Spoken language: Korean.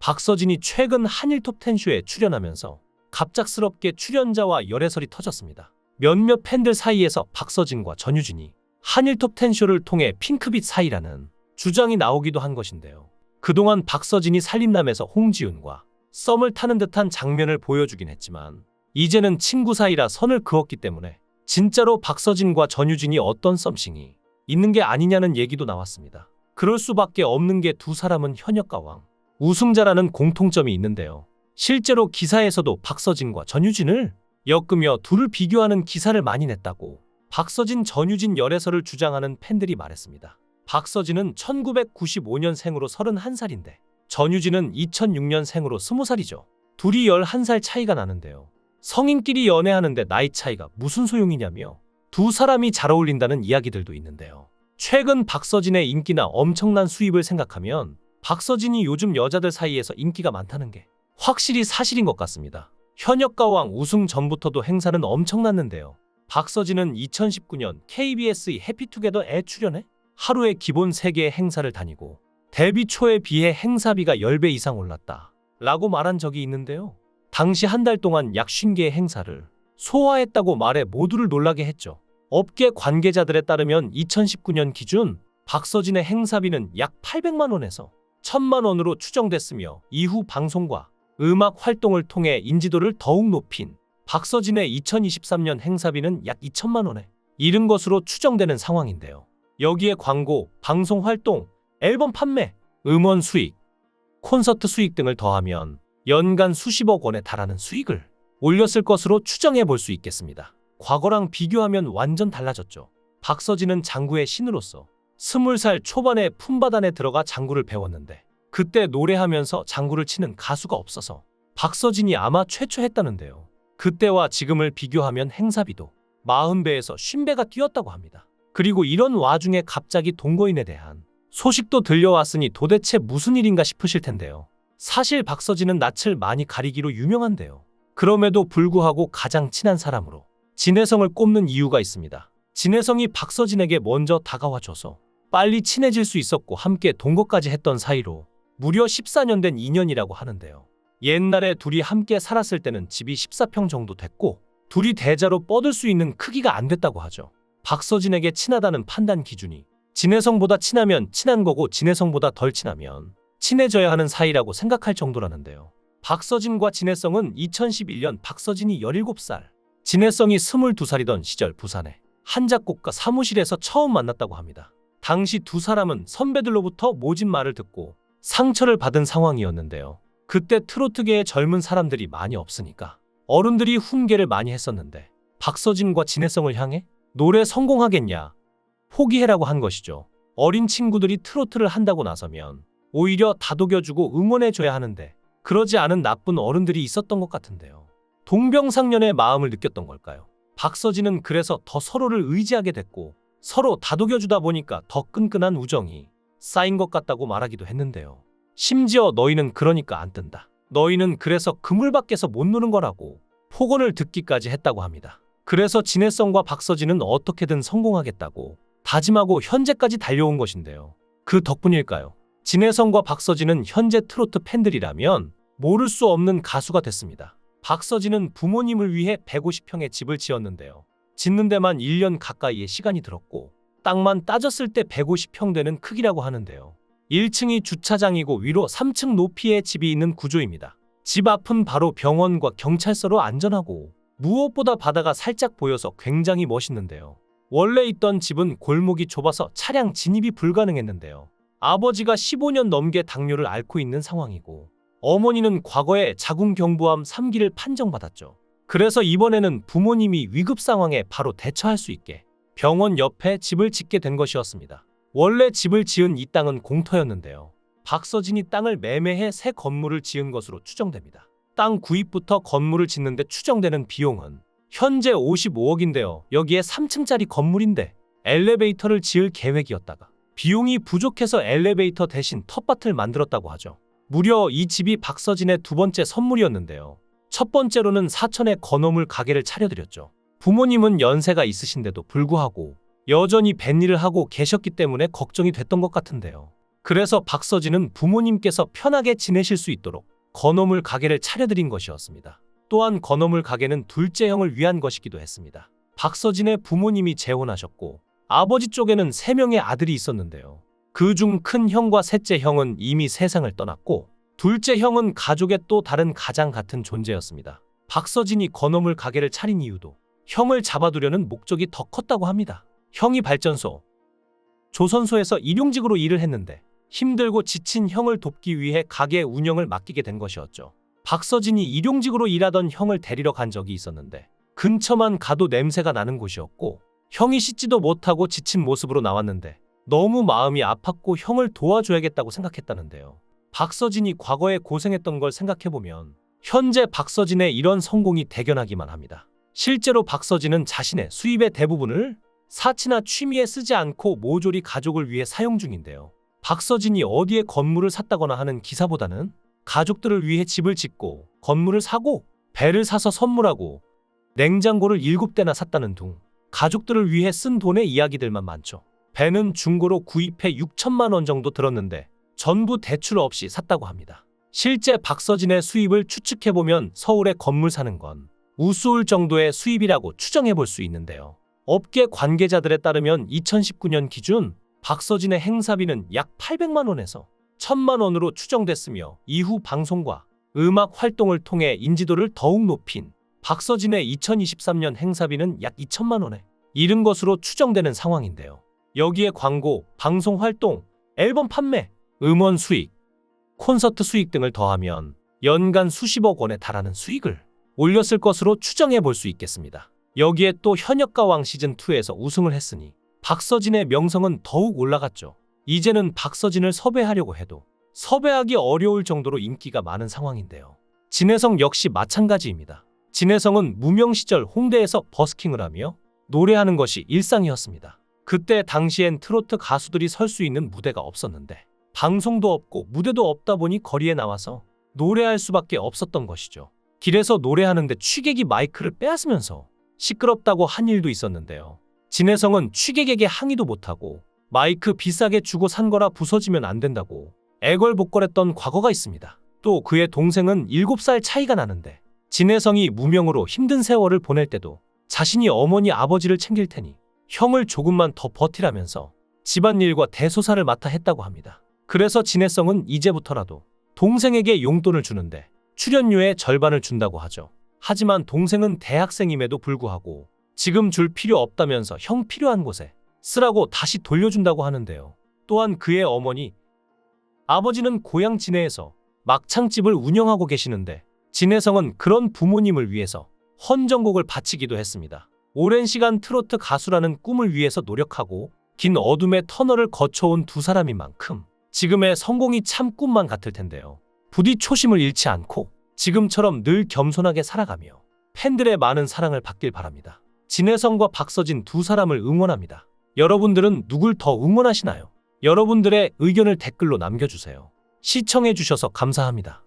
박서진이 최근 한일 톱10쇼에 출연하면서 갑작스럽게 출연자와 열애설이 터졌습니다. 몇몇 팬들 사이에서 박서진과 전유진이 한일 톱10쇼를 통해 핑크빛 사이라는 주장이 나오기도 한 것인데요. 그동안 박서진이 살림남에서 홍지윤과 썸을 타는 듯한 장면을 보여주긴 했지만 이제는 친구 사이라 선을 그었기 때문에 진짜로 박서진과 전유진이 어떤 썸씽이 있는 게 아니냐는 얘기도 나왔습니다. 그럴 수밖에 없는 게 두 사람은 현역과 왕, 우승자라는 공통점이 있는데요. 실제로 기사에서도 박서진과 전유진을 엮으며 둘을 비교하는 기사를 많이 냈다고 박서진, 전유진 열애설을 주장하는 팬들이 말했습니다. 박서진은 1995년생으로 31살인데 전유진은 2006년생으로 20살이죠. 둘이 11살 차이가 나는데요. 성인끼리 연애하는데 나이 차이가 무슨 소용이냐며 두 사람이 잘 어울린다는 이야기들도 있는데요. 최근 박서진의 인기나 엄청난 수입을 생각하면 박서진이 요즘 여자들 사이에서 인기가 많다는 게 확실히 사실인 것 같습니다. 현역과 왕 우승 전부터도 행사는 엄청났는데요. 박서진은 2019년 KBS의 해피투게더에 출연해 하루에 기본 3개의 행사를 다니고 데뷔 초에 비해 행사비가 10배 이상 올랐다 라고 말한 적이 있는데요. 당시 한 달 동안 약 50개의 행사를 소화했다고 말해 모두를 놀라게 했죠. 업계 관계자들에 따르면 2019년 기준 박서진의 행사비는 약 800만 원에서 1000만 원으로 추정됐으며 이후 방송과 음악 활동을 통해 인지도를 더욱 높인 박서진의 2023년 행사비는 약 2천만 원에 이른 것으로 추정되는 상황인데요. 여기에 광고, 방송 활동, 앨범 판매, 음원 수익, 콘서트 수익 등을 더하면 연간 수십억 원에 달하는 수익을 올렸을 것으로 추정해 볼 수 있겠습니다. 과거랑 비교하면 완전 달라졌죠. 박서진은 장구의 신으로서 20살 초반에 품바단에 들어가 장구를 배웠는데 그때 노래하면서 장구를 치는 가수가 없어서 박서진이 아마 최초 했다는데요. 그때와 지금을 비교하면 행사비도 40배에서 50배가 뛰었다고 합니다. 그리고 이런 와중에 갑자기 동거인에 대한 소식도 들려왔으니 도대체 무슨 일인가 싶으실 텐데요. 사실 박서진은 낯을 많이 가리기로 유명한데요. 그럼에도 불구하고 가장 친한 사람으로 진혜성을 꼽는 이유가 있습니다. 진혜성이 박서진에게 먼저 다가와줘서 빨리 친해질 수 있었고 함께 동거까지 했던 사이로 무려 14년 된 인연이라고 하는데요. 옛날에 둘이 함께 살았을 때는 집이 14평 정도 됐고 둘이 대자로 뻗을 수 있는 크기가 안 됐다고 하죠. 박서진에게 친하다는 판단 기준이 진혜성보다 친하면 친한 거고 진혜성보다 덜 친하면 친해져야 하는 사이라고 생각할 정도라는데요. 박서진과 진혜성은 2011년 박서진이 17살, 진혜성이 22살이던 시절 부산의 한 작곡가 사무실에서 처음 만났다고 합니다. 당시 두 사람은 선배들로부터 모진 말을 듣고 상처를 받은 상황이었는데요. 그때 트로트계에 젊은 사람들이 많이 없으니까 어른들이 훈계를 많이 했었는데 박서진과 진혜성을 향해 노래 성공하겠냐, 포기해라고 한 것이죠. 어린 친구들이 트로트를 한다고 나서면 오히려 다독여주고 응원해줘야 하는데 그러지 않은 나쁜 어른들이 있었던 것 같은데요. 동병상련의 마음을 느꼈던 걸까요? 박서진은 그래서 더 서로를 의지하게 됐고 서로 다독여주다 보니까 더 끈끈한 우정이 쌓인 것 같다고 말하기도 했는데요. 심지어 너희는 그러니까 안 뜬다. 너희는 그래서 그물 밖에서 못 노는 거라고 폭언을 듣기까지 했다고 합니다. 그래서 진혜성과 박서진은 어떻게든 성공하겠다고 다짐하고 현재까지 달려온 것인데요. 그 덕분일까요? 진혜성과 박서진은 현재 트로트 팬들이라면 모를 수 없는 가수가 됐습니다. 박서진은 부모님을 위해 150평의 집을 지었는데요. 짓는 데만 1년 가까이의 시간이 들었고 땅만 따졌을 때 150평 되는 크기라고 하는데요. 1층이 주차장이고 위로 3층 높이의 집이 있는 구조입니다. 집 앞은 바로 병원과 경찰서로 안전하고 무엇보다 바다가 살짝 보여서 굉장히 멋있는데요. 원래 있던 집은 골목이 좁아서 차량 진입이 불가능했는데요. 아버지가 15년 넘게 당뇨를 앓고 있는 상황이고 어머니는 과거에 자궁경부암 3기를 판정받았죠. 그래서 이번에는 부모님이 위급 상황에 바로 대처할 수 있게 병원 옆에 집을 짓게 된 것이었습니다. 원래 집을 지은 이 땅은 공터였는데요. 박서진이 땅을 매매해 새 건물을 지은 것으로 추정됩니다. 땅 구입부터 건물을 짓는데 추정되는 비용은 현재 55억인데요. 여기에 3층짜리 건물인데 엘리베이터를 지을 계획이었다가 비용이 부족해서 엘리베이터 대신 텃밭을 만들었다고 하죠. 무려 이 집이 박서진의 두 번째 선물이었는데요. 첫 번째로는 사천에 건어물 가게를 차려드렸죠. 부모님은 연세가 있으신데도 불구하고 여전히 뱃일을 하고 계셨기 때문에 걱정이 됐던 것 같은데요. 그래서 박서진은 부모님께서 편하게 지내실 수 있도록 건어물 가게를 차려드린 것이었습니다. 또한 건어물 가게는 둘째 형을 위한 것이기도 했습니다. 박서진의 부모님이 재혼하셨고 아버지 쪽에는 3명의 아들이 있었는데요. 그중 큰 형과 셋째 형은 이미 세상을 떠났고 둘째 형은 가족의 또 다른 가장 같은 존재였습니다. 박서진이 건어물 가게를 차린 이유도 형을 잡아두려는 목적이 더 컸다고 합니다. 형이 발전소, 조선소에서 일용직으로 일을 했는데 힘들고 지친 형을 돕기 위해 가게 운영을 맡기게 된 것이었죠. 박서진이 일용직으로 일하던 형을 데리러 간 적이 있었는데 근처만 가도 냄새가 나는 곳이었고 형이 씻지도 못하고 지친 모습으로 나왔는데 너무 마음이 아팠고 형을 도와줘야겠다고 생각했다는데요. 박서진이 과거에 고생했던 걸 생각해보면 현재 박서진의 이런 성공이 대견하기만 합니다. 실제로 박서진은 자신의 수입의 대부분을 사치나 취미에 쓰지 않고 모조리 가족을 위해 사용 중인데요. 박서진이 어디에 건물을 샀다거나 하는 기사보다는 가족들을 위해 집을 짓고 건물을 사고 배를 사서 선물하고 냉장고를 7대나 샀다는 등 가족들을 위해 쓴 돈의 이야기들만 많죠. 배는 중고로 구입해 6천만 원 정도 들었는데 전부 대출 없이 샀다고 합니다. 실제 박서진의 수입을 추측해보면 서울에 건물 사는 건 우스울 정도의 수입이라고 추정해볼 수 있는데요. 업계 관계자들에 따르면 2019년 기준 박서진의 행사비는 약 800만 원에서 1000만 원으로 추정됐으며 이후 방송과 음악 활동을 통해 인지도를 더욱 높인 박서진의 2023년 행사비는 약 2천만 원에 이른 것으로 추정되는 상황인데요. 여기에 광고, 방송 활동, 앨범 판매, 음원 수익, 콘서트 수익 등을 더하면 연간 수십억 원에 달하는 수익을 올렸을 것으로 추정해 볼 수 있겠습니다. 여기에 또 현역가왕 시즌2에서 우승을 했으니 박서진의 명성은 더욱 올라갔죠. 이제는 박서진을 섭외하려고 해도 섭외하기 어려울 정도로 인기가 많은 상황인데요. 진혜성 역시 마찬가지입니다. 진혜성은 무명 시절 홍대에서 버스킹을 하며 노래하는 것이 일상이었습니다. 그때 당시엔 트로트 가수들이 설 수 있는 무대가 없었는데 방송도 없고 무대도 없다 보니 거리에 나와서 노래할 수밖에 없었던 것이죠. 길에서 노래하는데 취객이 마이크를 빼앗으면서 시끄럽다고 한 일도 있었는데요. 진혜성은 취객에게 항의도 못하고 마이크 비싸게 주고 산 거라 부서지면 안 된다고 애걸복걸했던 과거가 있습니다. 또 그의 동생은 7살 차이가 나는데 진혜성이 무명으로 힘든 세월을 보낼 때도 자신이 어머니 아버지를 챙길 테니 형을 조금만 더 버티라면서 집안일과 대소사를 맡아 했다고 합니다. 그래서 진혜성은 이제부터라도 동생에게 용돈을 주는데 출연료의 절반을 준다고 하죠. 하지만 동생은 대학생임에도 불구하고 지금 줄 필요 없다면서 형 필요한 곳에 쓰라고 다시 돌려준다고 하는데요. 또한 그의 어머니, 아버지는 고향 진해에서 막창집을 운영하고 계시는데 진혜성은 그런 부모님을 위해서 헌정곡을 바치기도 했습니다. 오랜 시간 트로트 가수라는 꿈을 위해서 노력하고 긴 어둠의 터널을 거쳐온 두 사람인 만큼 지금의 성공이 참 꿈만 같을 텐데요. 부디 초심을 잃지 않고 지금처럼 늘 겸손하게 살아가며 팬들의 많은 사랑을 받길 바랍니다. 진혜성과 박서진 두 사람을 응원합니다. 여러분들은 누굴 더 응원하시나요? 여러분들의 의견을 댓글로 남겨주세요. 시청해주셔서 감사합니다.